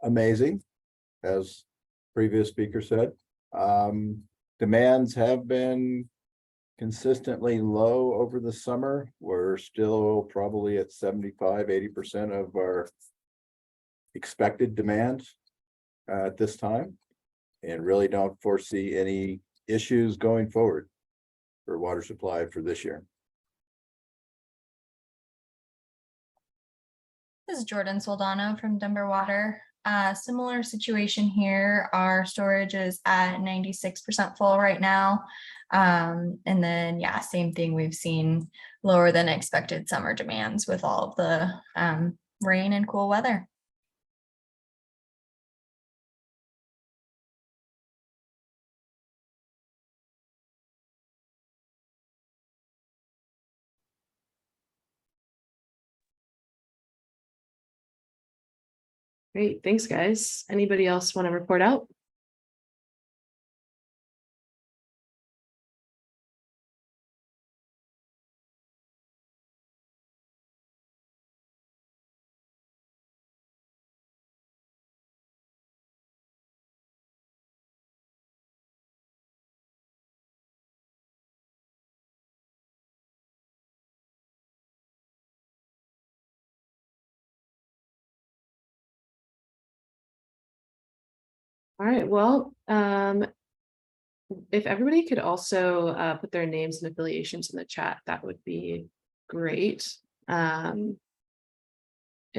amazing, as previous speaker said. Demands have been consistently low over the summer. We're still probably at 75–80% of our expected demand at this time, and really don't foresee any issues going forward for water supply for this year. This is Jordan Soldano from Denver Water. Similar situation here. Our storage is at 96% full right now. And then, yeah, same thing. We've seen lower than expected summer demands with all of the rain and cool weather. Great, thanks guys. Anybody else want to report out? All right, well, if everybody could also put their names and affiliations in the chat, that would be great. It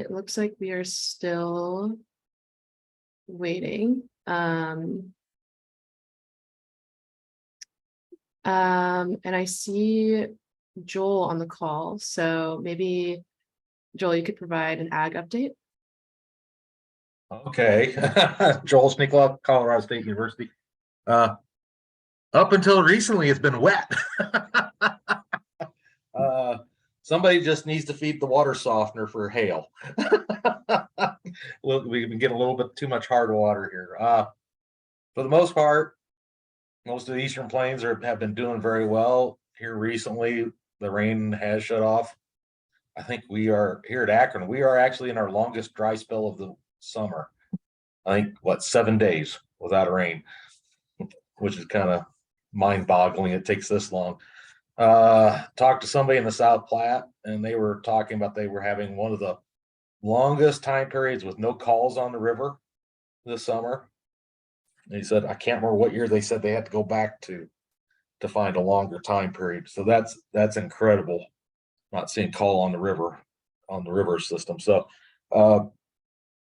looks like we are still waiting. And I see Joel on the call, so maybe Joel, you could provide an ag update. Okay. Joel Sneaklock, Colorado State University. Up until recently, it's been wet. Somebody just needs to feed the water softener for hail. We've been getting a little bit too much hard water here. For the most part, most of the Eastern Plains have been doing very well. Here recently, the rain has shut off. I think we are here at Akron. We are actually in our longest dry spell of the summer. I think what, 7 days without rain, which is kind of mind-boggling. It takes this long. Talked to somebody in the South Platte, and they were talking about they were having one of the longest time periods with no calls on the river this summer. And he said, I can't remember what year they said they had to go back to find a longer time period. So that's incredible. Not seeing call on the river system. So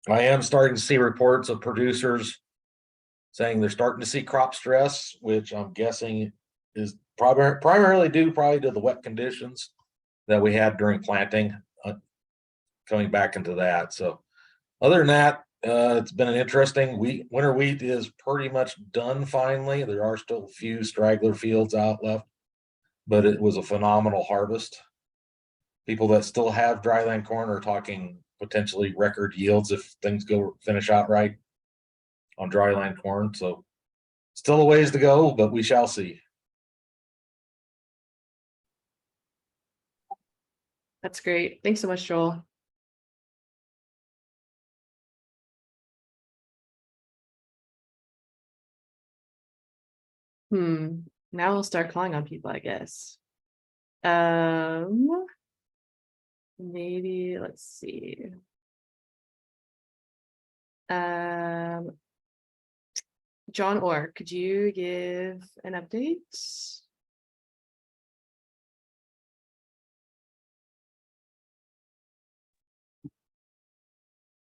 I am starting to see reports of producers saying they're starting to see crop stress, which I'm guessing is primarily due to the wet conditions that we had during planting, coming back into that. So other than that, it's been an interesting week. Winter wheat is pretty much done finally. There are still a few straggler fields out left, but it was a phenomenal harvest. People that still have dryland corn are talking potentially record yields if things finish out right on dryland corn. So still a ways to go, but we shall see. That's great. Thanks so much, Joel. Now we'll start calling on people, I guess. Maybe let's see. John Orr, could you give an update?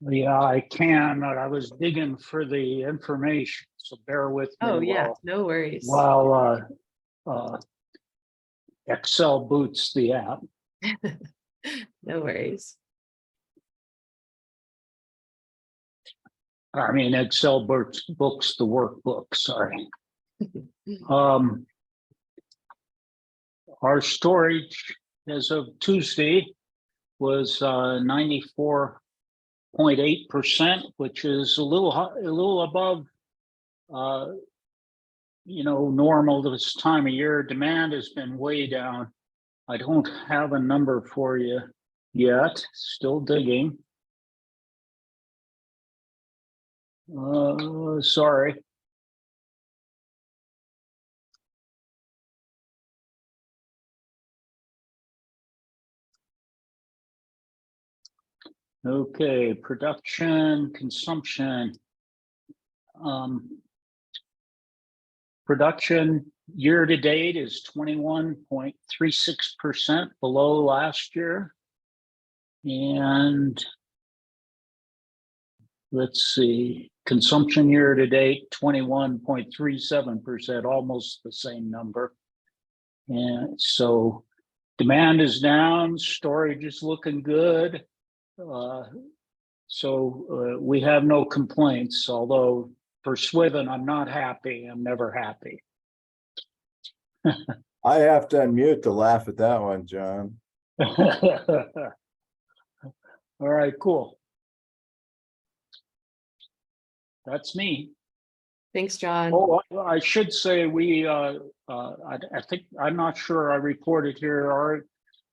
Yeah, I can. I was digging for the information, so bear with me. Oh yeah, no worries. While Excel boots the app. No worries. I mean, Excel books the workbook. Sorry. Our storage as of Tuesday was 94.8%, which is a little above normal this time of year. Demand has been way down. I don't have a number for you yet, still digging. Sorry. Okay, production, consumption. Production year to date is 21.36% below last year. And let's see, consumption year to date, 21.37%, almost the same number. And so demand is down, storage is looking good. We have no complaints, although for Swithin, I'm not happy. I'm never happy. I have to unmute to laugh at that one, John. All right, cool. That's me. Thanks, John. Oh, I should say I think, I'm not sure I reported here,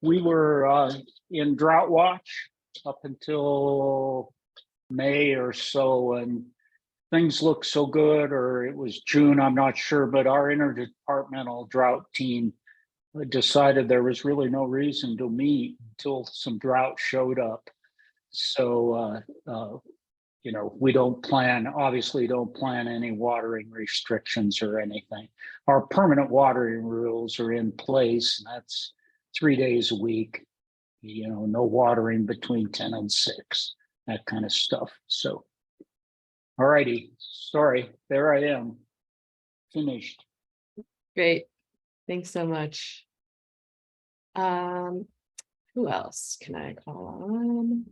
we were in drought watch up until May or so, and things look so good, or it was June, I'm not sure, but our interdepartmental drought team decided there was really no reason to meet until some drought showed up. So, we obviously don't plan any watering restrictions or anything. Our permanent watering rules are in place, and that's 3 days a week, no watering between 10 and 6, that kind of stuff. So, all righty, sorry, there I am, finished. Great. Thanks so much. Who else can I call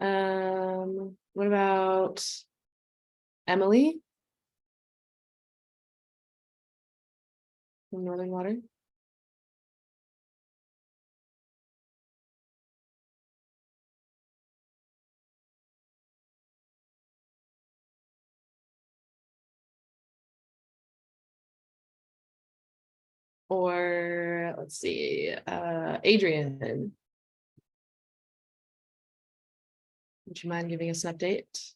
on? What about Emily from Northern Water? Or let's see, Adrian. Would you mind giving us an update?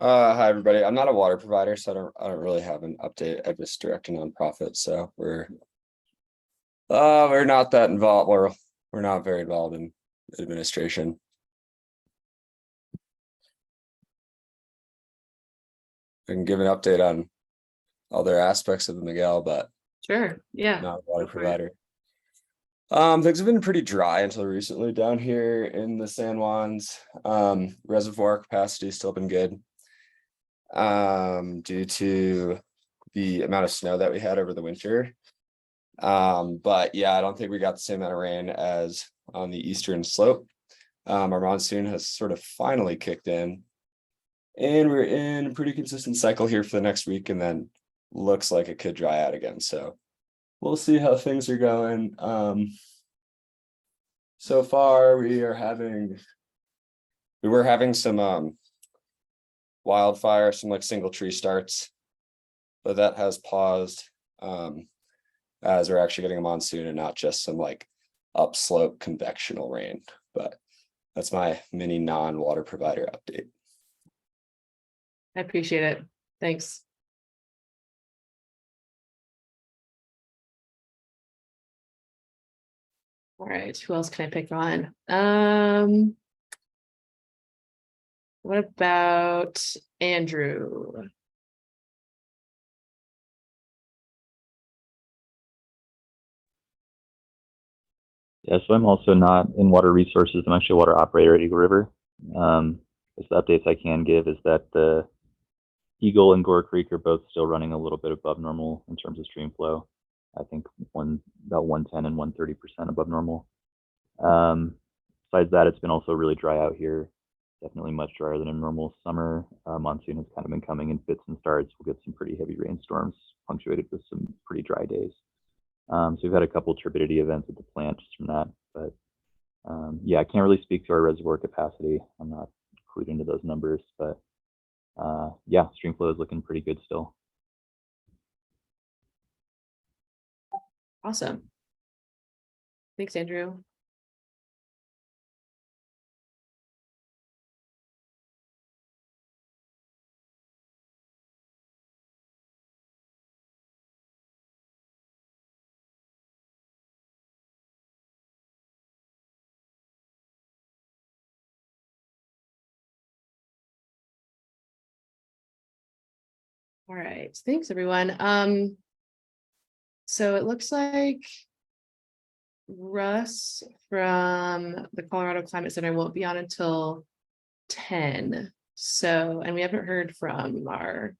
Hi everybody. I'm not a water provider, so I don't really have an update. I just direct a nonprofit, so we're not that involved. We're not very involved in administration. I can give an update on other aspects of the Miguel, but Sure. Yeah. not a water Go for it. provider. Things have been pretty dry until recently down here in the San Juans. Reservoir capacity has still been good. Due to the amount of snow that we had over the winter. But yeah, I don't think we got the same amount of rain as on the eastern slope. Our monsoon has sort of finally kicked in, and we're in a pretty consistent cycle here for the next week, and then looks like it could dry out again. So we'll see how things are going. So far we were having some wildfire, some like single tree starts, but that has paused as we're actually getting a monsoon and not just some like upslope convectional rain. But that's my mini non-water provider update. I appreciate it. Thanks. All right, who else can I pick on? What about Andrew? Yeah, so I'm also not in water resources. I'm actually a water operator at Eagle River. Just the updates I can give is that the Eagle and Gore Creek are both still running a little bit above normal in terms of stream flow. I think about 110 and 130% above normal. Besides that, it's been also really dry out here. Definitely much drier than a normal summer. Monsoon has kind of been coming in fits and starts. We'll get some pretty heavy rainstorms punctuated with some pretty dry days. So we've had a couple turbidity events at the plant just from that, but yeah, I can't really speak to our reservoir capacity. I'm not clued into those numbers, but yeah, stream flow is looking pretty good still. Awesome. Thanks, Andrew. All right, thanks everyone. So it looks like Russ from the Colorado Climate Center won't be on until 10. So, and we haven't heard from our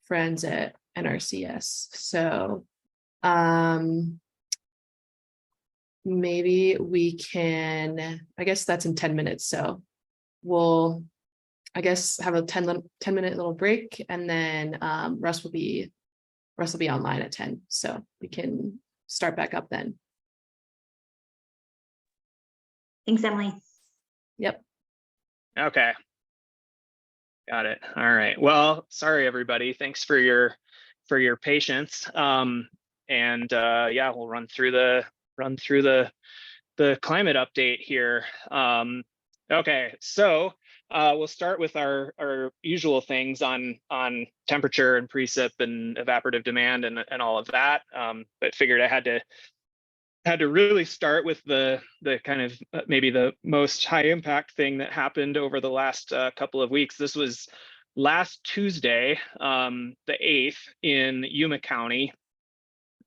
friends at NRCS. So, maybe we can, I guess that's in 10 minutes. So we'll, I guess, have a 10-minute little break, and then Russ will be online at 10. So we can start back up then. Thanks, Emily. Yep. Okay. Got it. All right. Well, sorry, everybody. Thanks for your patience. Yeah, we'll run through the climate update here. Okay, so we'll start with our usual things on temperature and precip and evaporative demand and all of that. But figured I had to really start with the kind of maybe the most high impact thing that happened over the last couple of weeks. This was last Tuesday, the 8th, in Yuma County.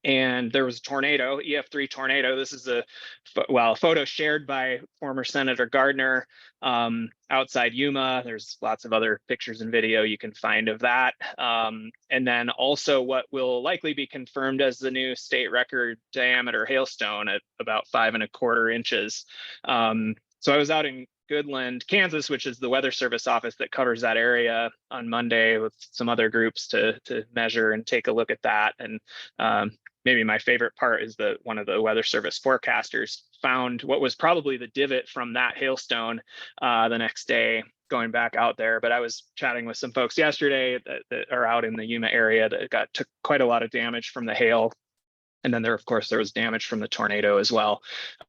And there was a tornado, EF3 tornado. This is a photo shared by former Senator Gardner outside Yuma. There's lots of other pictures and video you can find of that. And then also what will likely be confirmed as the new state record diameter hailstone at about 5¼ inches. So I was out in Goodland, Kansas, which is the Weather Service office that covers that area, on Monday with some other groups to measure and take a look at that. And maybe my favorite part is that one of the Weather Service forecasters found what was probably the divot from that hailstone the next day going back out there. But I was chatting with some folks yesterday that are out in the Yuma area that took quite a lot of damage from the hail. And then of course, there was damage from the tornado as well.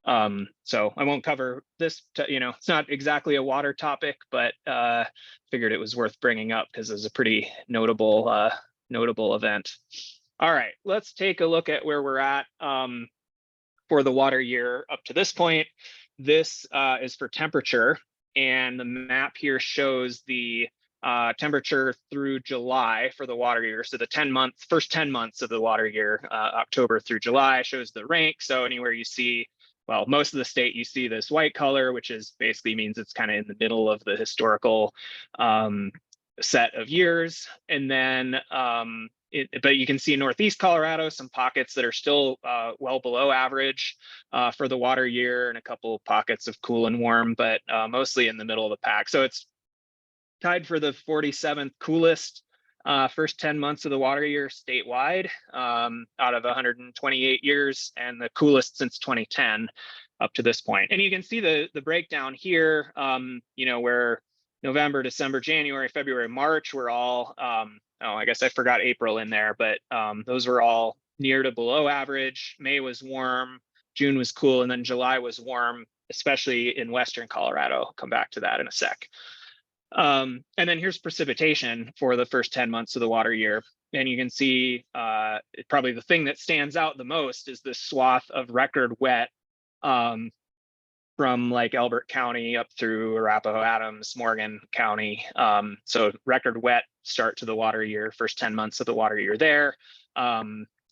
So I won't cover this, it's not exactly a water topic, but figured it was worth bringing up because it was a pretty notable event. All right, let's take a look at where we're at for the water year up to this point. This is for temperature, and the map here shows the temperature through July for the water year. So the first 10 months of the water year, October through July, shows the rank. So anywhere you see, well, most of the state, you see this white color, which is basically means it's kind of in the middle of the historical set of years. And then but you can see Northeast Colorado, some pockets that are still well below average for the water year, and a couple pockets of cool and warm, but mostly in the middle of the pack. So it's tied for the 47th coolest first 10 months of the water year statewide out of 128 years, and the coolest since 2010 up to this point. And you can see the breakdown here, where November, December, January, February, March were all, I guess I forgot April in there, but those were all near to below average. May was warm, June was cool, and then July was warm, especially in Western Colorado. I'll come back to that in a sec. And then here's precipitation for the first 10 months of the water year. And you can see probably the thing that stands out the most is this swath of record wet from like Elbert County up through Arapahoe, Adams, Morgan County. So record wet start to the water year, first 10 months of the water year there.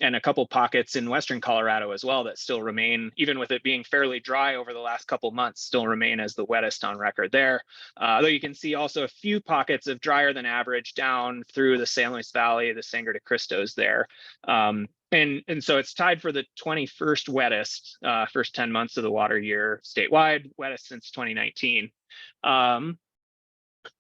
And a couple pockets in Western Colorado as well that still remain, even with it being fairly dry over the last couple months, still remain as the wettest on record there. Though you can see also a few pockets of drier than average down through the San Luis Valley, the Sangre de Cristos there. And so it's tied for the 21st wettest first 10 months of the water year statewide, wettest since 2019.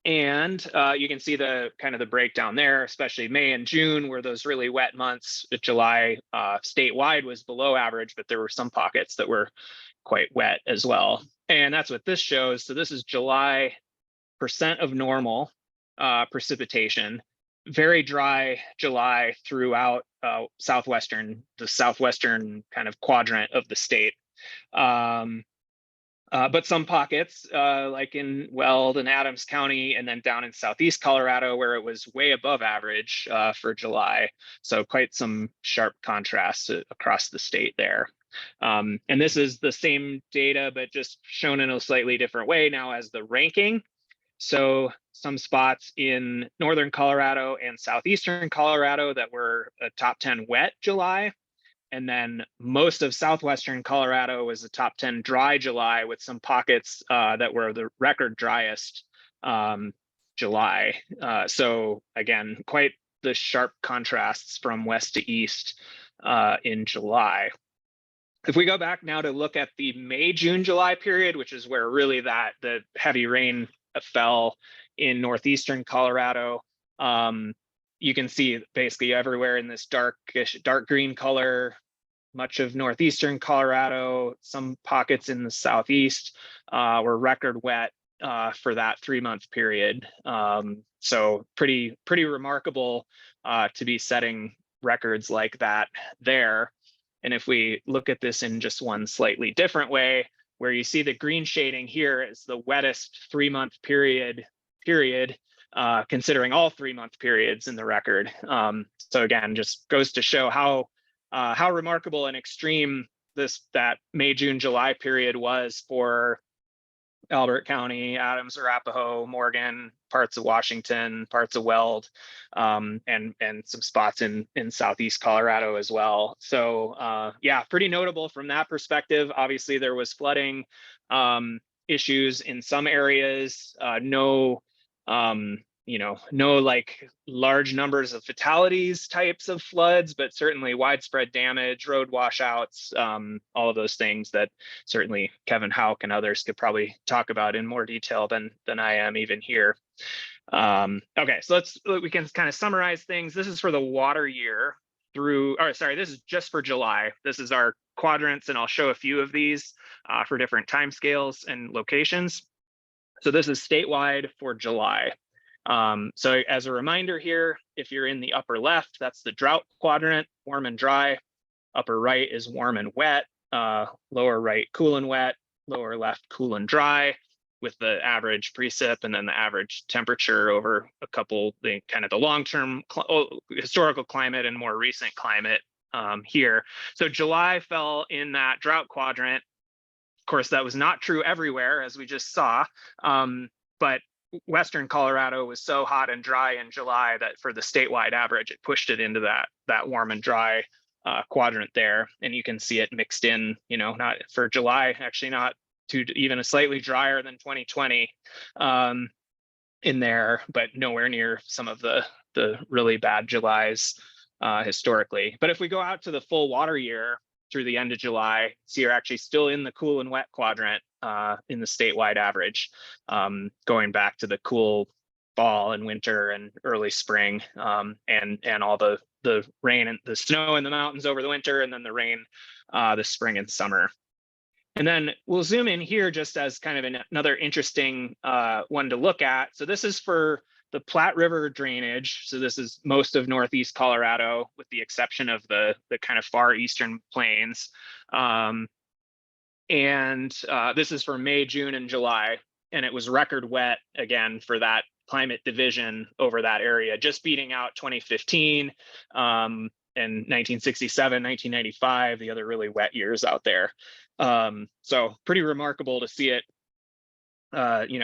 And you can see the kind of the breakdown there, especially May and June were those really wet months. July statewide was below average, but there were some pockets that were quite wet as well. And that's what this shows. So this is July % of normal precipitation. Very dry July throughout the southwestern kind of quadrant of the state. But some pockets, like in Weld and Adams County, and then down in southeast Colorado, where it was way above average for July. So quite some sharp contrasts across the state there. And this is the same data, but just shown in a slightly different way now as the ranking. So some spots in northern Colorado and southeastern Colorado that were a top 10 wet July. And then most of southwestern Colorado was a top 10 dry July, with some pockets that were the record driest July. So again, quite the sharp contrasts from west to east in July. If we go back now to look at the May, June, July period, which is where really the heavy rain fell in northeastern Colorado, you can see basically everywhere in this dark green color, much of northeastern Colorado, some pockets in the southeast were record wet for that 3-month period. So pretty remarkable to be setting records like that there. And if we look at this in just one slightly different way, where you see the green shading here is the wettest 3-month period, considering all 3-month periods in the record. So again, just goes to show how remarkable and extreme that May, June, July period was for Albert County, Adams, Arapahoe, Morgan, parts of Washington, parts of Weld, and some spots in southeast Colorado as well. So yeah, pretty notable from that perspective. Obviously, there was flooding issues in some areas. No like large numbers of fatalities types of floods, but certainly widespread damage, road washouts, all of those things that certainly Kevin Houck and others could probably talk about in more detail than I am even here. Okay, so we can kind of summarize things. This is for the water year this is just for July. This is our quadrants, and I'll show a few of these for different timescales and locations. So this is statewide for July. So as a reminder here, if you're in the upper left, that's the drought quadrant, warm and dry. Upper right is warm and wet, lower right, cool and wet, lower left, cool and dry, with the average precip and then the average temperature over the long-term historical climate and more recent climate here. So July fell in that drought quadrant. Of course, that was not true everywhere, as we just saw, but Western Colorado was so hot and dry in July that for the statewide average, it pushed it into that warm and dry quadrant there. And you can see it mixed in, not for July, actually not to even a slightly drier than 2020 in there, but nowhere near some of the really bad Julys historically. But if we go out to the full water year through the end of July, so you're actually still in the cool and wet quadrant in the statewide average, going back to the cool fall and winter and early spring, and all the rain and the snow in the mountains over the winter, and then the rain the spring and summer. And then we'll zoom in here just as kind of another interesting one to look at. So this is for the Platte River drainage. So this is most of northeast Colorado, with the exception of the kind of far eastern plains. And this is for May, June, and July. And it was record wet again for that climate division over that area, just beating out 2015 and 1967, 1995, the other really wet years out there. So pretty remarkable to see it,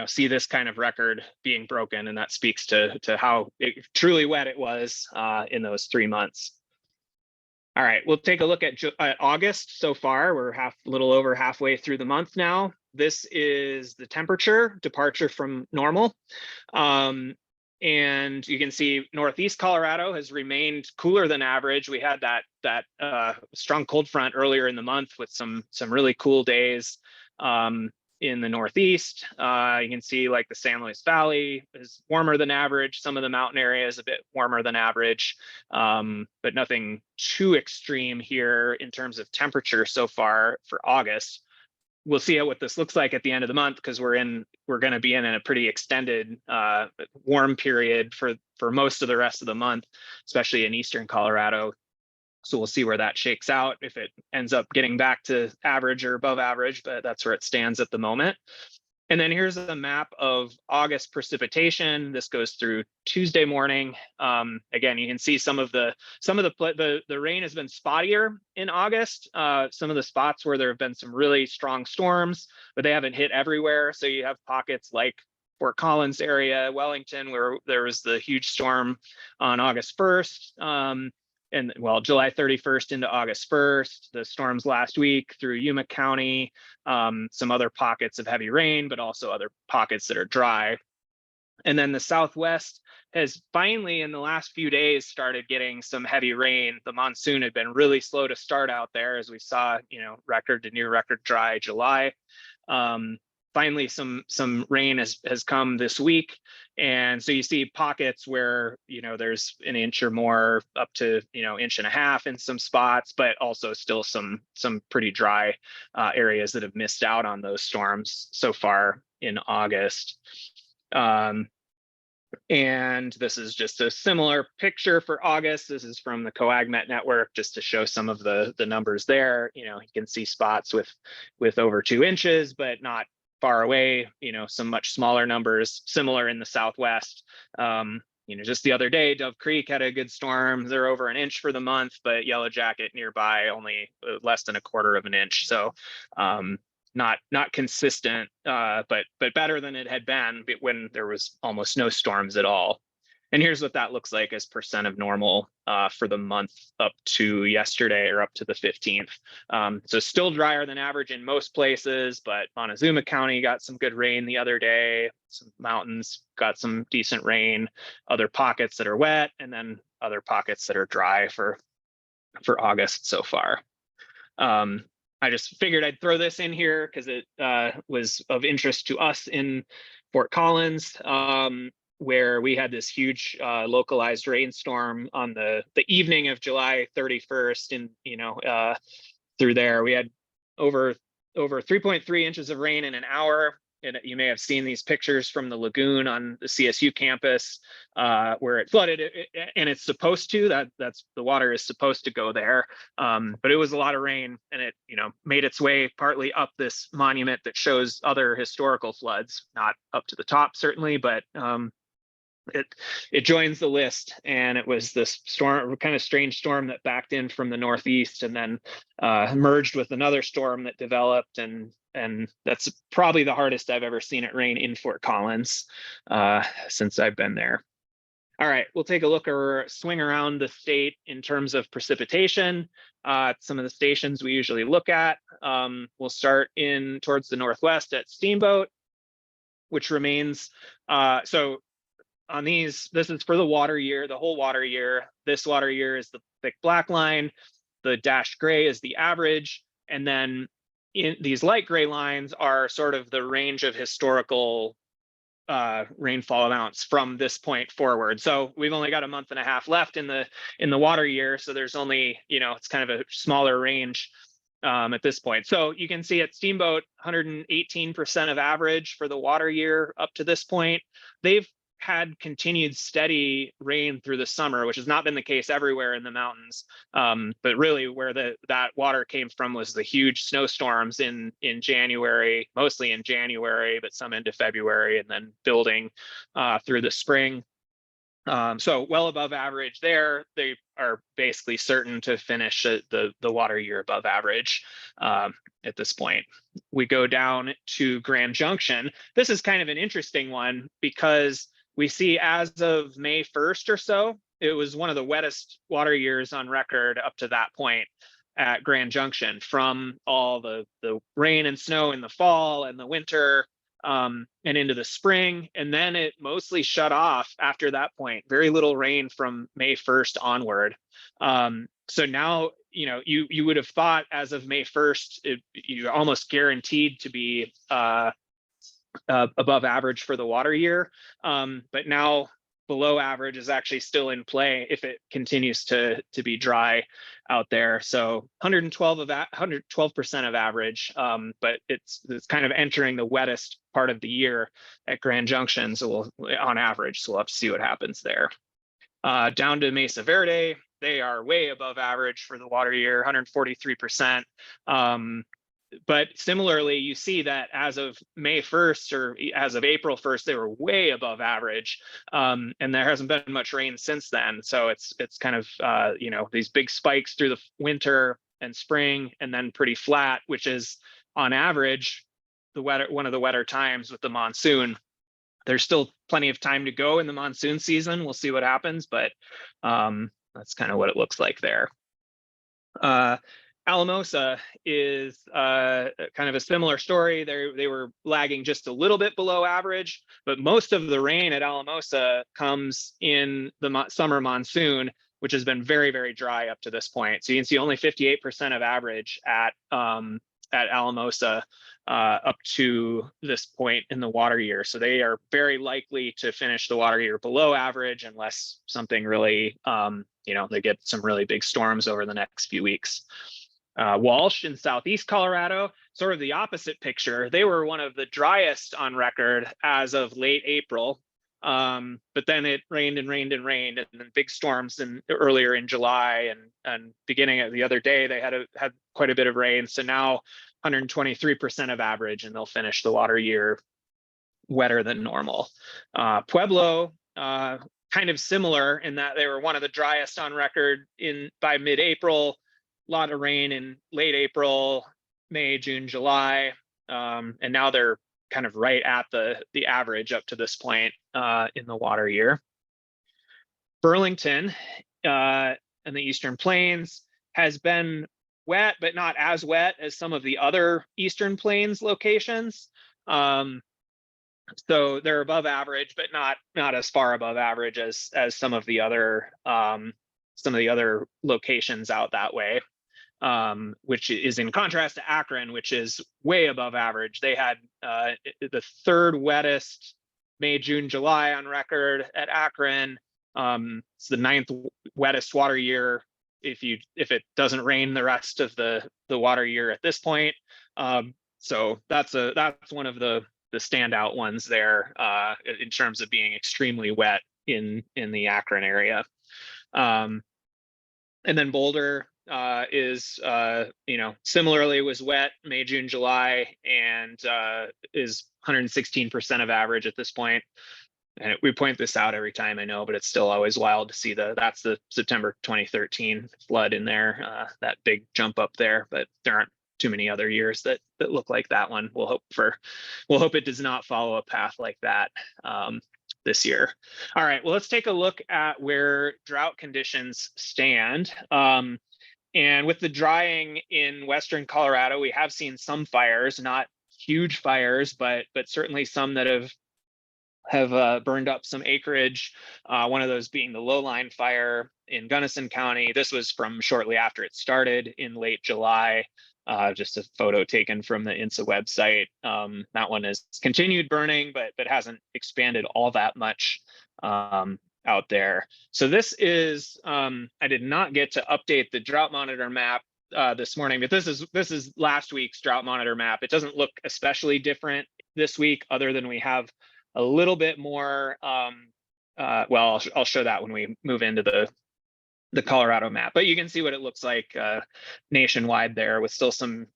see this kind of record being broken, and that speaks to how truly wet it was in those 3 months. All right, we'll take a look at August so far. We're a little over halfway through the month now. This is the temperature departure from normal. And you can see northeast Colorado has remained cooler than average. We had that strong cold front earlier in the month with some really cool days in the northeast. You can see like the San Luis Valley is warmer than average. Some of the mountain areas a bit warmer than average, but nothing too extreme here in terms of temperature so far for August. We'll see what this looks like at the end of the month, because we're going to be in a pretty extended warm period for most of the rest of the month, especially in eastern Colorado. So we'll see where that shakes out, if it ends up getting back to average or above average, but that's where it stands at the moment. And then here's a map of August precipitation. This goes through Tuesday morning. Again, you can see some of the rain has been spottier in August. Some of the spots where there have been some really strong storms, but they haven't hit everywhere. So you have pockets like Fort Collins area, Wellington, where there was the huge storm on August 1st. And well, July 31st into August 1st, the storms last week through Yuma County, some other pockets of heavy rain, but also other pockets that are dry. And then the Southwest has finally, in the last few days, started getting some heavy rain. The monsoon had been really slow to start out there, as we saw, record to near record dry July. Finally, some rain has come this week. And so you see pockets where, there's an inch or more, up to, inch and a half in some spots, but also still some pretty dry areas that have missed out on those storms so far in August. And this is just a similar picture for August. This is from the CoAgMet network, just to show some of the numbers there. You can see spots with over 2 inches, but not far away, some much smaller numbers, similar in the Southwest. Just the other day, Dove Creek had a good storm. They're over 1 inch for the month, but Yellow Jacket nearby only less than 1/4 of an inch. So not consistent, but better than it had been when there was almost no storms at all. And here's what that looks like as percent of normal for the month up to yesterday, or up to the 15th. So still drier than average in most places, but Montezuma County got some good rain the other day. Some mountains got some decent rain, other pockets that are wet, and then other pockets that are dry for August so far. I just figured I'd throw this in here because it was of interest to us in Fort Collins, where we had this huge localized rainstorm on the evening of July 31st. And, through there, we had over 3.3 inches of rain in an hour. And you may have seen these pictures from the lagoon on the CSU campus where it flooded, and it's supposed to, that's the water is supposed to go there. But it was a lot of rain, and it, made its way partly up this monument that shows other historical floods, not up to the top certainly, but it joins the list. And it was this storm, kind of strange storm that backed in from the northeast and then merged with another storm that developed, and that's probably the hardest I've ever seen it rain in Fort Collins since I've been there. All right, we'll take a look or swing around the state in terms of precipitation. Some of the stations we usually look at. We'll start in towards the northwest at Steamboat, which remains so. On these, this is for the water year, the whole water year. This water year is the thick black line. The dashed gray is the average. And then in these light gray lines are sort of the range of historical rainfall amounts from this point forward. So we've only got a month and a half left in the water year. So there's only, it's kind of a smaller range at this point. So you can see at Steamboat, 118% of average for the water year up to this point. They've had continued steady rain through the summer, which has not been the case everywhere in the mountains. But really where that water came from was the huge snowstorms in January, mostly in January, but some into February, and then building through the spring. So well above average there. They are basically certain to finish the water year above average at this point. We go down to Grand Junction. This is kind of an interesting one because we see as of May 1st or so, it was one of the wettest water years on record up to that point at Grand Junction, from all the rain and snow in the fall and the winter and into the spring. And then it mostly shut off after that point. Very little rain from May 1st onward. So now, you would have thought as of May 1st, you're almost guaranteed to be above average for the water year. But now below average is actually still in play if it continues to be dry out there. So 112% of average, but it's kind of entering the wettest part of the year at Grand Junction. So on average, so we'll have to see what happens there. Down to Mesa Verde, they are way above average for the water year, 143%. But similarly, you see that as of May 1st or as of April 1st, they were way above average. And there hasn't been much rain since then. So it's kind of, you know, these big spikes through the winter and spring, and then pretty flat, which is on average one of the wetter times with the monsoon. There's still plenty of time to go in the monsoon season. We'll see what happens, but that's kind of what it looks like there. Alamosa is kind of a similar story. They were lagging just a little bit below average, but most of the rain at Alamosa comes in the summer monsoon, which has been very, very dry up to this point. So you can see only 58% of average at Alamosa up to this point in the water year. So they are very likely to finish the water year below average unless something really, you know, they get some really big storms over the next few weeks. Walsh in southeast Colorado, sort of the opposite picture. They were one of the driest on record as of late April. But then it rained and rained and rained, and then big storms earlier in July and beginning of the other day, they had quite a bit of rain. So now 123% of average, and they'll finish the water year wetter than normal. Pueblo, kind of similar in that they were one of the driest on record by mid-April. A lot of rain in late April, May, June, July, and now they're kind of right at the average up to this point in the water year. Burlington and the Eastern Plains has been wet, but not as wet as some of the other Eastern Plains locations. So they're above average, but not as far above average as some of the other locations out that way. Which is in contrast to Akron, which is way above average. They had the third wettest May, June, July on record at Akron. It's the 9th wettest water year if it doesn't rain the rest of the water year at this point. So that's one of the standout ones there in terms of being extremely wet in the Akron area. And then Boulder is similarly was wet May, June, July, and is 116% of average at this point. And we point this out every time, I know, but it's still always wild to see that's the September 2013 flood in there, that big jump up there. But there aren't too many other years that look like that one. We'll hope it does not follow a path like that this year. All right, well, let's take a look at where drought conditions stand. And with the drying in Western Colorado, we have seen some fires, not huge fires, but certainly some that have burned up some acreage. One of those being the Lowline fire in Gunnison County. This was from shortly after it started in late July. Just a photo taken from the INSA website. That one has continued burning, but hasn't expanded all that much out there. So this is, I did not get to update the Drought Monitor map this morning, but this is last week's Drought Monitor map. It doesn't look especially different this week, other than we have a little bit more, well, I'll show that when we move into the Colorado map, but you can see what it looks like nationwide there, with still some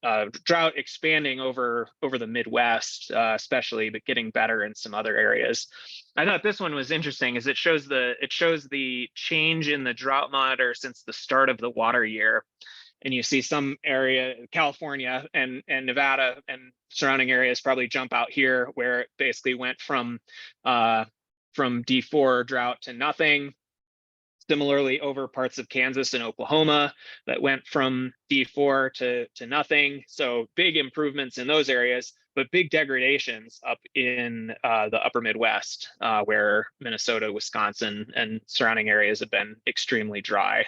drought expanding over the Midwest, especially, but getting better in some other areas. I thought this one was interesting, as it shows the change in the drought monitor since the start of the water year. And you see some area, California and Nevada and surrounding areas probably jump out here, where it basically went from D4 drought to nothing. Similarly, over parts of Kansas and Oklahoma, that went from D4 to nothing. So big improvements in those areas, but big degradations up in the upper Midwest, where Minnesota, Wisconsin, and surrounding areas have been extremely dry.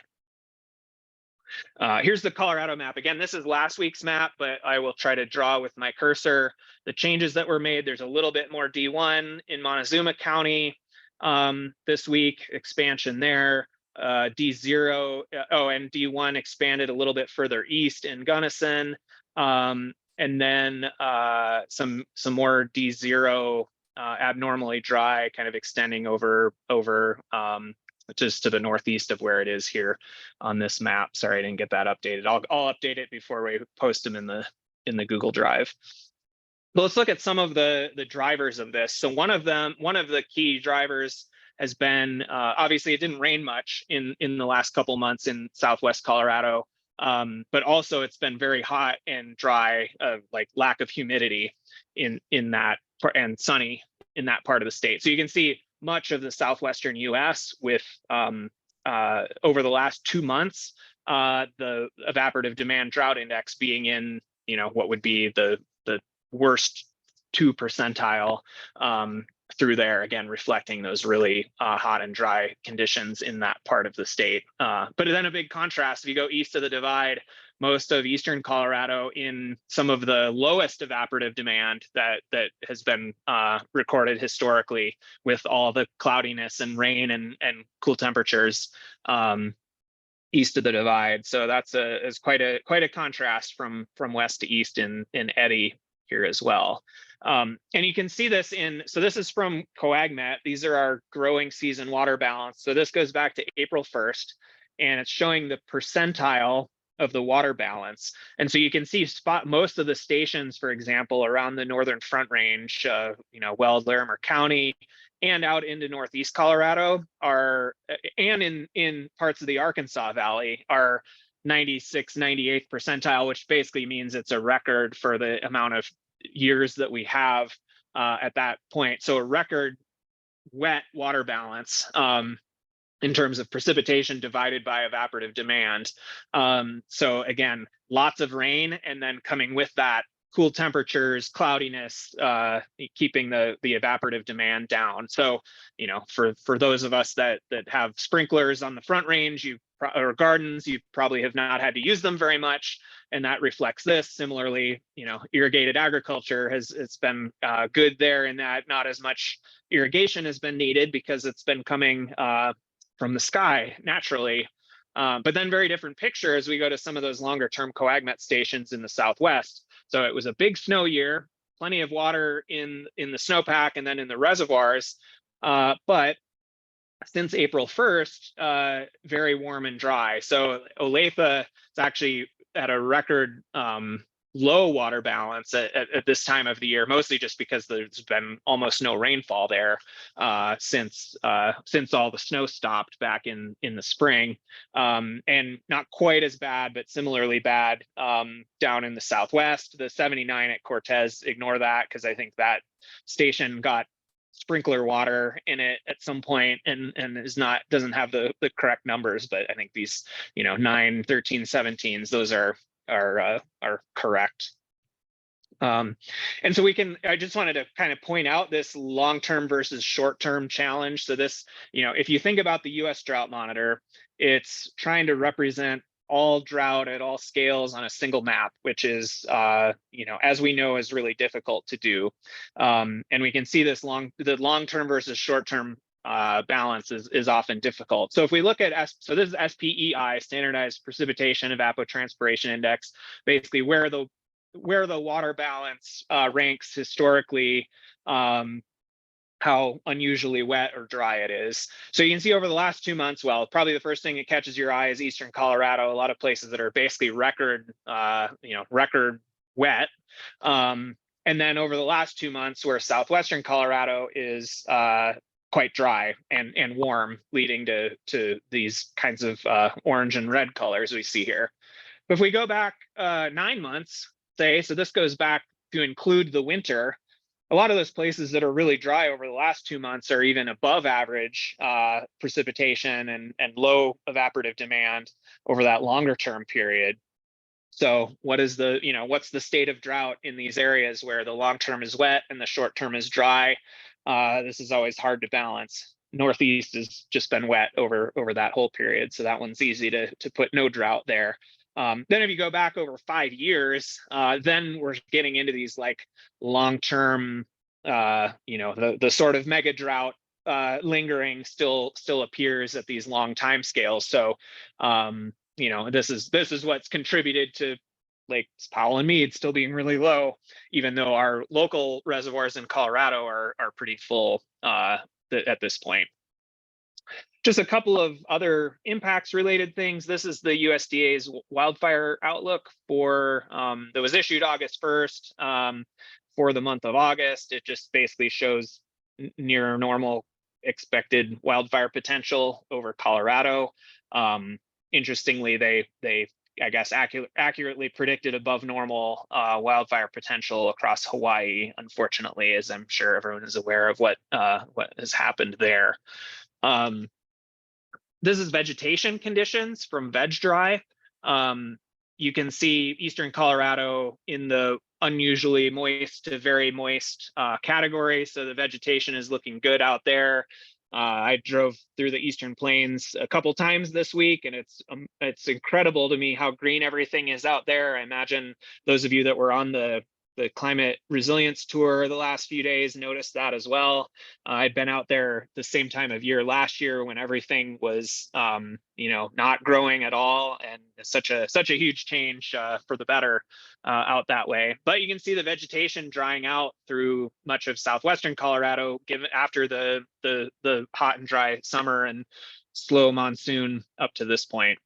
Here's the Colorado map. Again, this is last week's map, but I will try to draw with my cursor the changes that were made. There's a little bit more D1 in Montezuma County this week, expansion there. D0, and D1 expanded a little bit further east in Gunnison, and then some more D0 abnormally dry, kind of extending over just to the northeast of where it is here on this map. Sorry, I didn't get that updated. I'll update it before we post them in the Google Drive. But let's look at some of the drivers of this. So one of the key drivers has been obviously it didn't rain much in the last couple months in Southwest Colorado, but also it's been very hot and dry, like lack of humidity in that and sunny in that part of the state. So you can see much of the southwestern U.S. with over the last 2 months, the evaporative demand drought index being in what would be the worst 2 percentile through there, again reflecting those really hot and dry conditions in that part of the state. But then a big contrast, if you go east of the divide, most of eastern Colorado in some of the lowest evaporative demand that has been recorded historically, with all the cloudiness and rain and cool temperatures east of the divide. So that's is quite a contrast from west to east in Eddy here as well. And you can see this so this is from COAGMET. These are our growing season water balance. So this goes back to April 1st, and it's showing the percentile of the water balance. And so you can see most of the stations, for example, around the Northern Front Range, Weld, Larimer County, and out into Northeast Colorado and in parts of the Arkansas Valley are 96th, 98th percentile, which basically means it's a record for the amount of years that we have at that point. So a record wet water balance in terms of precipitation divided by evaporative demand. So again, lots of rain, and then coming with that, cool temperatures, cloudiness, keeping the evaporative demand down. So, for those of us that have sprinklers on the Front Range, or gardens, you probably have not had to use them very much, and that reflects this. Similarly, irrigated agriculture it's been good there in that not as much irrigation has been needed because it's been coming from the sky naturally. But then very different picture as we go to some of those longer term COAGMET stations in the Southwest. So it was a big snow year, plenty of water in the snowpack and then in the reservoirs. But since April 1st, very warm and dry. So Olathe is actually at a record low water balance at this time of the year, mostly just because there's been almost no rainfall there since all the snow stopped back in the spring, and not quite as bad, but similarly bad down in the Southwest. The 79 at Cortez, ignore that because I think that station got sprinkler water in it at some point and doesn't have the correct numbers, but I think these 9, 13, 17s, those are correct. And so I just wanted to kind of point out this long-term versus short-term challenge. So this, if you think about the US Drought Monitor, it's trying to represent all drought at all scales on a single map, which is, as we know, is really difficult to do. And we can see this the long-term versus short-term balance is often difficult. So if we look at so this is SPEI, Standardized Precipitation Evapotranspiration Index, basically where the water balance ranks historically, how unusually wet or dry it is. So you can see over the last 2 months, well, probably the first thing that catches your eye is Eastern Colorado, a lot of places that are basically record wet. And then over the last 2 months, where Southwestern Colorado is quite dry and warm, leading to these kinds of orange and red colors we see here. But if we go back 9 months, say, so this goes back to include the winter, a lot of those places that are really dry over the last 2 months are even above average precipitation and low evaporative demand over that longer term period. So what is what's the state of drought in these areas where the long term is wet and the short term is dry? This is always hard to balance. Northeast has just been wet over that whole period, so that one's easy to put no drought there. Then if you go back over 5 years, then we're getting into these like long-term, the sort of mega drought lingering still appears at these long time scales. So, this is what's contributed to Lakes Powell and Meade still being really low, even though our local reservoirs in Colorado are pretty full at this point. Just a couple of other impacts related things. This is the USDA's wildfire outlook for that was issued August 1st for the month of August. It just basically shows near normal expected wildfire potential over Colorado. Interestingly, they I guess accurately predicted above normal wildfire potential across Hawaii. Unfortunately, as I'm sure everyone is aware of what has happened there. This is vegetation conditions from VegDry. You can see eastern Colorado in the unusually moist to very moist category. So the vegetation is looking good out there. I drove through the Eastern Plains a couple times this week, and it's incredible to me how green everything is out there. I imagine those of you that were on the climate resilience tour the last few days noticed that as well. I'd been out there the same time of year last year when everything was, not growing at all, and such a huge change for the better out that way. But you can see the vegetation drying out through much of southwestern Colorado, given after the hot and dry summer and slow monsoon up to this point.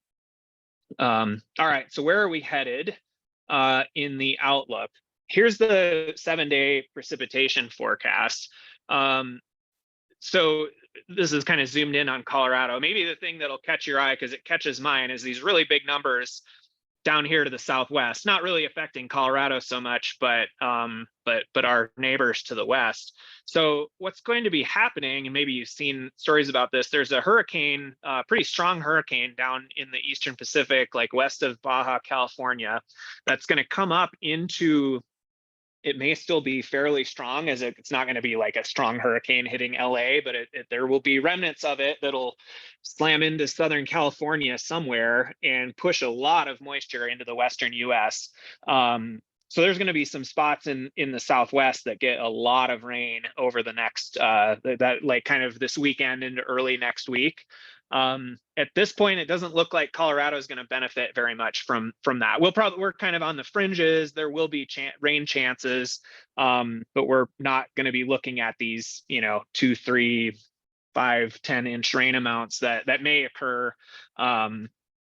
All right, so where are we headed in the outlook? Here's the 7-day precipitation forecast. So this is kind of zoomed in on Colorado. Maybe the thing that'll catch your eye, because it catches mine, is these really big numbers down here to the southwest, not really affecting Colorado so much, but our neighbors to the west. So what's going to be happening, and maybe you've seen stories about this, there's a hurricane, pretty strong hurricane down in the Eastern Pacific, like west of Baja California, that's going to come up into, it may still be fairly strong, as it's not going to be like a strong hurricane hitting LA, but there will be remnants of it that'll slam into Southern California somewhere and push a lot of moisture into the Western US. So there's going to be some spots in the Southwest that get a lot of rain over the next, like kind of this weekend into early next week. At this point, it doesn't look like Colorado is going to benefit very much from that. We're kind of on the fringes. There will be rain chances, but we're not going to be looking at these, 2, 3, 5, 10-inch rain amounts that may occur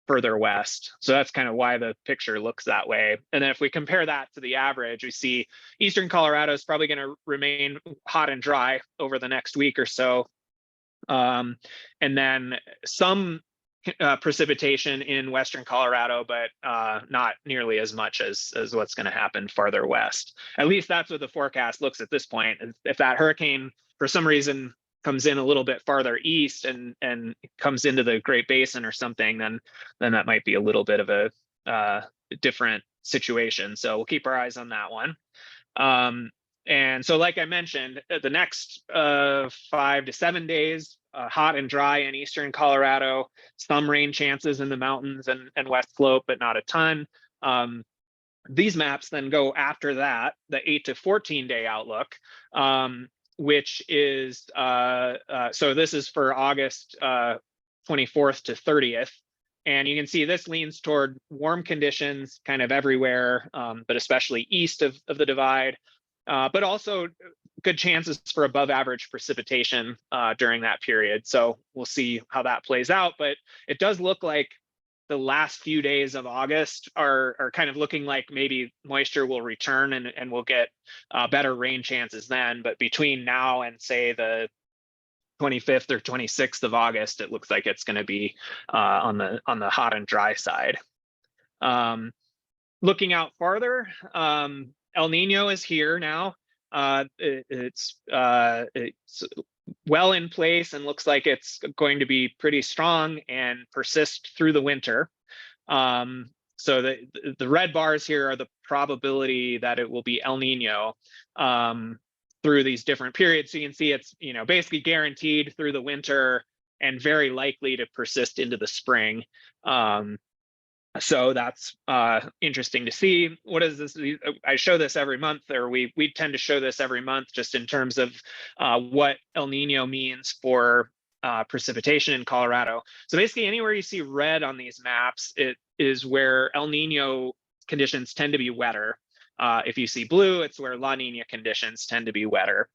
further west. So that's kind of why the picture looks that way. And then if we compare that to the average, we see eastern Colorado is probably going to remain hot and dry over the next week or so. And then some precipitation in western Colorado, but not nearly as much as what's going to happen farther west. At least that's what the forecast looks at this point. If that hurricane for some reason comes in a little bit farther east and comes into the Great Basin or something, then that might be a little bit of a different situation. So we'll keep our eyes on that one. And so, like I mentioned, the next 5 to 7 days, hot and dry in eastern Colorado, some rain chances in the mountains and west slope, but not a ton. These maps then go after that, the 8 to 14-day outlook, which is, so this is for August 24th to 30th. And you can see this leans toward warm conditions kind of everywhere, but especially east of the divide. But also good chances for above average precipitation during that period. So we'll see how that plays out. But it does look like the last few days of August are kind of looking like maybe moisture will return and we'll get better rain chances then. But between now and say the 25th or 26th of August, it looks like it's going to be on the hot and dry side. Looking out farther, El Nino is here now. It's well in place and looks like it's going to be pretty strong and persist through the winter. So the red bars here are the probability that it will be El Nino through these different periods. So you can see it's basically guaranteed through the winter and very likely to persist into the spring. So that's interesting to see. What is this? I show this every month, or we tend to show this every month, just in terms of what El Nino means for precipitation in Colorado. So basically, anywhere you see red on these maps, it is where El Nino conditions tend to be wetter. If you see blue, it's where La Nina conditions tend to be wetter.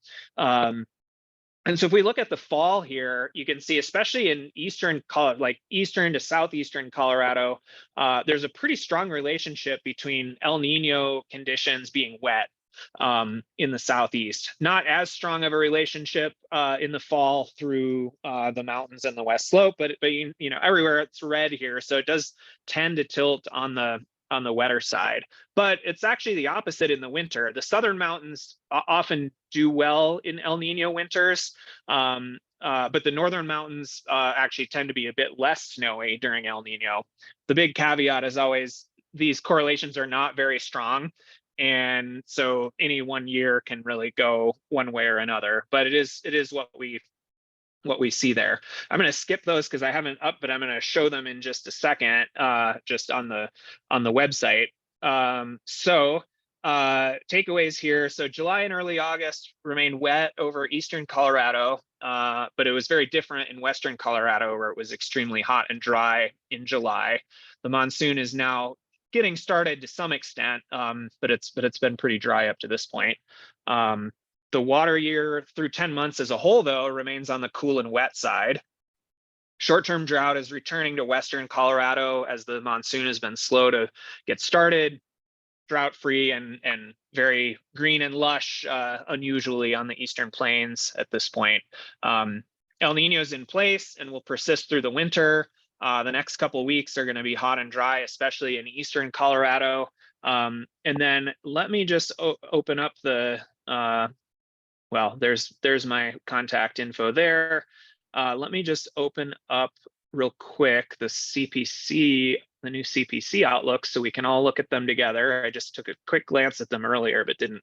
And so if we look at the fall here, you can see, especially in eastern to southeastern Colorado, there's a pretty strong relationship between El Nino conditions being wet in the southeast. Not as strong of a relationship in the fall through the mountains and the west slope, but you know, everywhere it's red here, so it does tend to tilt on the wetter side. But it's actually the opposite in the winter. The southern mountains often do well in El Nino winters, but the northern mountains actually tend to be a bit less snowy during El Nino. The big caveat is always these correlations are not very strong, and so any one year can really go one way or another. But it is what we see there. I'm going to skip those because I haven't up, but I'm going to show them in just a second, just on the website. So takeaways here. So July and early August remained wet over eastern Colorado, but it was very different in western Colorado, where it was extremely hot and dry in July. The monsoon is now getting started to some extent, but it's been pretty dry up to this point. The water year through 10 months as a whole, though, remains on the cool and wet side. Short-term drought is returning to western Colorado as the monsoon has been slow to get started. Drought-free and very green and lush, unusually on the eastern plains at this point. El Nino is in place and will persist through the winter. The next couple of weeks are going to be hot and dry, especially in eastern Colorado. And then let me just open up the well, there's my contact info there. Let me just open up real quick the new CPC Outlook, so we can all look at them together. I just took a quick glance at them earlier, but didn't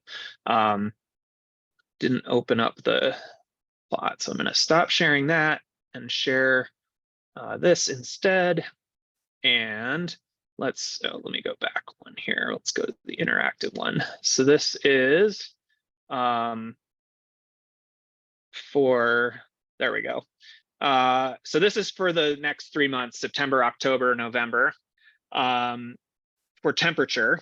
open up the plot. So I'm going to stop sharing that and share this instead. And let me go back one here. Let's go to the interactive one. So this is there we go. So this is for the next 3 months, September, October, November, for temperature.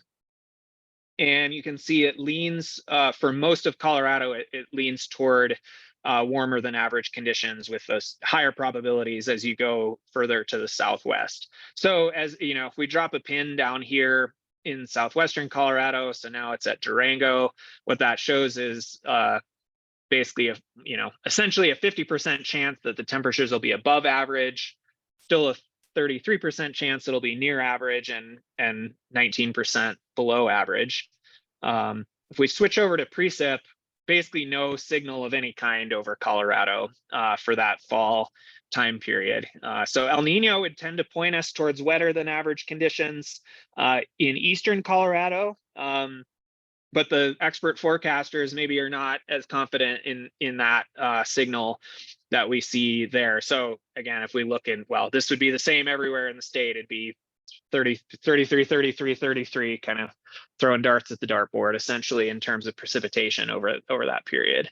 And you can see it leans, for most of Colorado, it leans toward warmer than average conditions, with those higher probabilities as you go further to the southwest. So as you know, if we drop a pin down here in southwestern Colorado, so now it's at Durango, what that shows is basically essentially a 50% chance that the temperatures will be above average, still a 33% chance it'll be near average, and 19% below average. If we switch over to precip, basically no signal of any kind over Colorado for that fall time period. So El Nino would tend to point us towards wetter than average conditions in eastern Colorado. But the expert forecasters maybe are not as confident in that signal that we see there. So again, if we look in, well, this would be the same everywhere in the state. It'd be 30, 33, 33, 33, kind of throwing darts at the dartboard, essentially, in terms of precipitation over that period.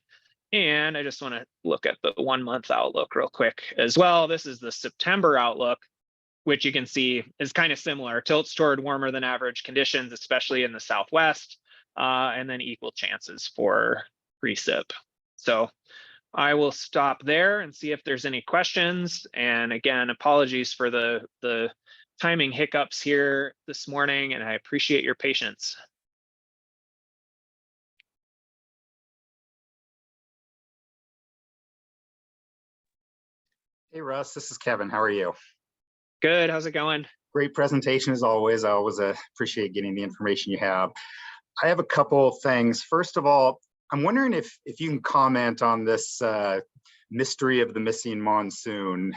And I just want to look at the 1 month outlook real quick as well. This is the September outlook, which you can see is kind of similar, tilts toward warmer than average conditions, especially in the southwest. And then equal chances for precip. So I will stop there and see if there's any questions. And again, apologies for the timing hiccups here this morning, and I appreciate your patience. Hey Russ, this is Kevin. How are you? Good. How's it going? Great presentation as always. I always appreciate getting the information you have. I have a couple of things. First of all, I'm wondering if you can comment on this mystery of the missing monsoon.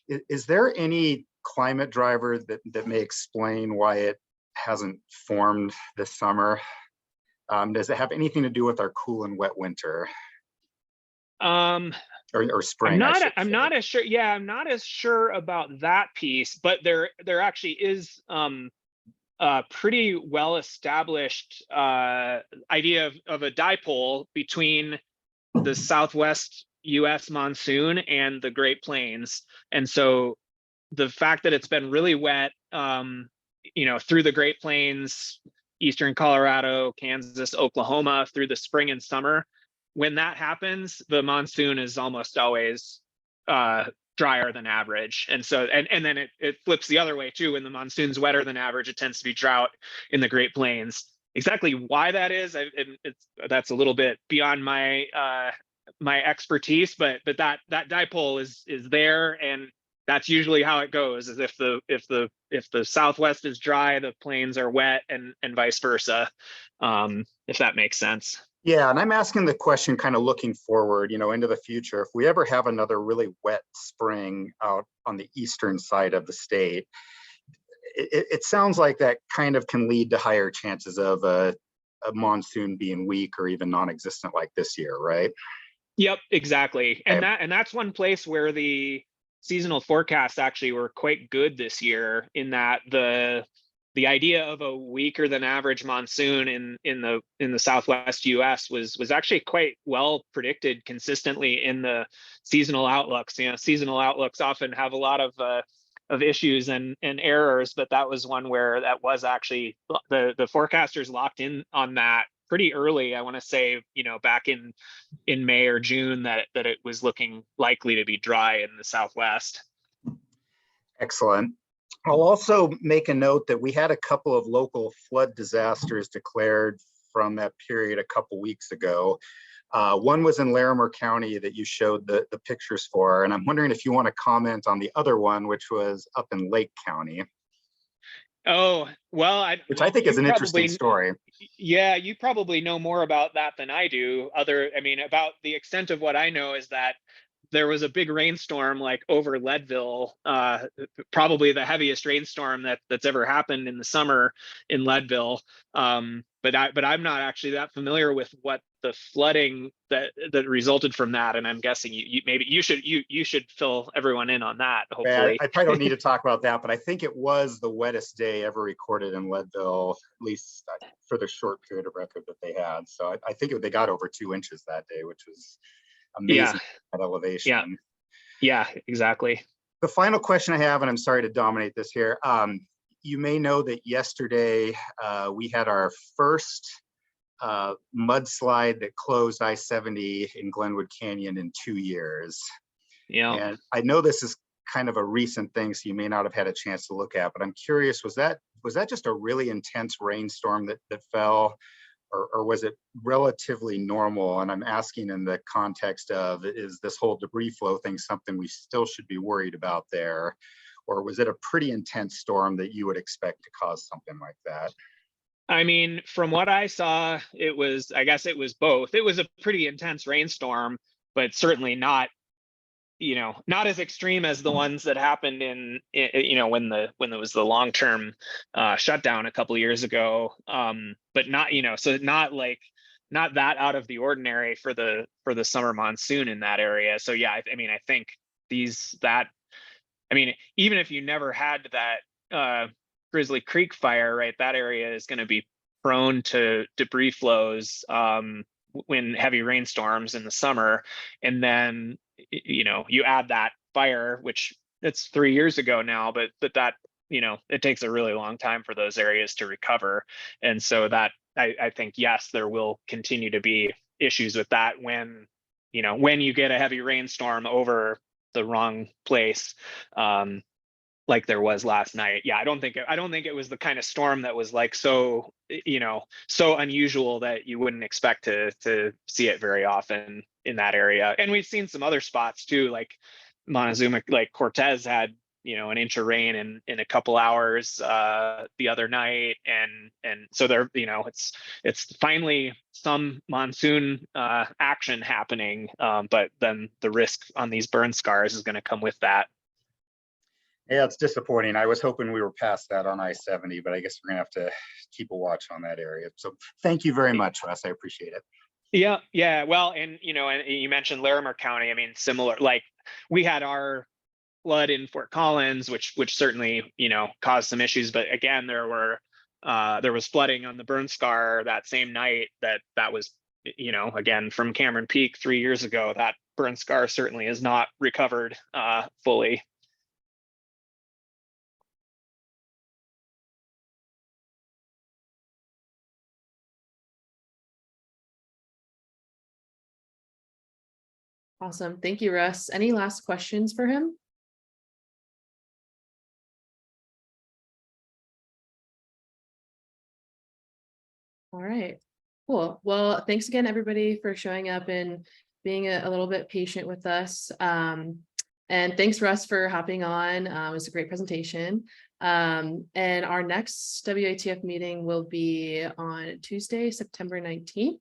Is there any climate driver that may explain why it hasn't formed this summer? Does it have anything to do with our cool and wet winter? Or spring? I'm not as sure. Yeah, I'm not as sure about that piece, but there actually is pretty well established idea of a dipole between the southwest US monsoon and the Great Plains. And so the fact that it's been really wet through the Great Plains, eastern Colorado, Kansas, Oklahoma, through the spring and summer, when that happens, the monsoon is almost always drier than average. And so, and then it flips the other way too. When the monsoon's wetter than average, it tends to be drought in the Great Plains. Exactly why that is, that's a little bit beyond my my expertise, but that dipole is there, and that's usually how it goes. Is if the Southwest is dry, the plains are wet, and vice versa. If that makes sense. Yeah, and I'm asking the question kind of looking forward, into the future. If we ever have another really wet spring out on the eastern side of the state, it sounds like that kind of can lead to higher chances of a monsoon being weak or even non-existent like this year, right? Yep, exactly. And Okay. that's one place where the seasonal forecasts actually were quite good this year, in that the idea of a weaker than average monsoon in the Southwest US was actually quite well predicted consistently in the seasonal outlooks. Seasonal outlooks often have a lot of issues and errors, but that was one where that was actually the forecasters locked in on that pretty early. I want to say, back in May or June, that it was looking likely to be dry in the Southwest. Excellent. I'll also make a note that we had a couple of local flood disasters declared from that period a couple weeks ago. One was in Larimer County that you showed the pictures for, and I'm wondering if you want to comment on the other one, which was up in Lake County. Oh, well, which I think is an interesting story. Yeah, you probably know more about that than I do. About the extent of what I know is that there was a big rainstorm like over Leadville, probably the heaviest rainstorm that's ever happened in the summer in Leadville. But I'm not actually that familiar with what the flooding that resulted from that, and I'm guessing you should fill everyone in on that. Hopefully, I probably don't need to talk about that, but I think it was the wettest day ever recorded in Leadville, at least for the short period of record that they had. So I think they got over 2 inches that day, which was amazing at elevation. Yeah, exactly. The final question I have, and I'm sorry to dominate this here. You may know that yesterday we had our first mudslide that closed I-70 in Glenwood Canyon in 2 years. Yeah. And I know this is kind of a recent thing, so you may not have had a chance to look at, but I'm curious, was that just a really intense rainstorm that fell? Or was it relatively normal? And I'm asking in the context of, is this whole debris flow thing something we still should be worried about there? Or was it a pretty intense storm that you would expect to cause something like that? From what I saw, I guess it was both. It was a pretty intense rainstorm, but certainly not as extreme as the ones that happened when there was the long-term shutdown a couple of years ago. But not, so not that out of the ordinary for the summer monsoon in that area. So yeah, I think even if you never had that Grizzly Creek fire, right, that area is going to be prone to debris flows when heavy rainstorms in the summer. And then you add that fire, which it's 3 years ago now, but that it takes a really long time for those areas to recover. And so that I think, yes, there will continue to be issues with that when you get a heavy rainstorm over the wrong place, like there was last night. Yeah, I don't think it was the kind of storm that was like so unusual that you wouldn't expect to see it very often in that area. And we've seen some other spots too, like Montezuma, like Cortez had an inch of rain in a couple hours the other night, and so there it's finally some monsoon action happening, but then the risk on these burn scars is going to come with that. Yeah, it's disappointing. I was hoping we were past that on I-70, but I guess we're gonna have to keep a watch on that area. So thank you very much, Russ. I appreciate it. Yeah. Well, and you mentioned Larimer County. Similar, like we had our flood in Fort Collins, which certainly caused some issues. But again, there was flooding on the burn scar that same night. That was again from Cameron Peak 3 years ago. That burn scar certainly is not recovered fully. Awesome. Thank you, Russ. Any last questions for him? All right, cool. Well, thanks again, everybody, for showing up and being a little bit patient with us. And thanks, Russ, for hopping on. It was a great presentation. And our next WATF meeting will be on Tuesday, September 19th.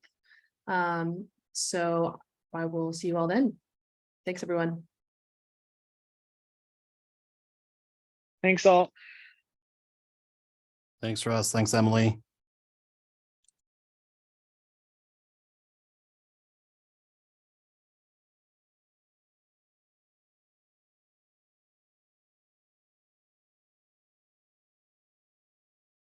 So I will see you all then. Thanks, everyone. Thanks all. Thanks, Russ. Thanks, Emily.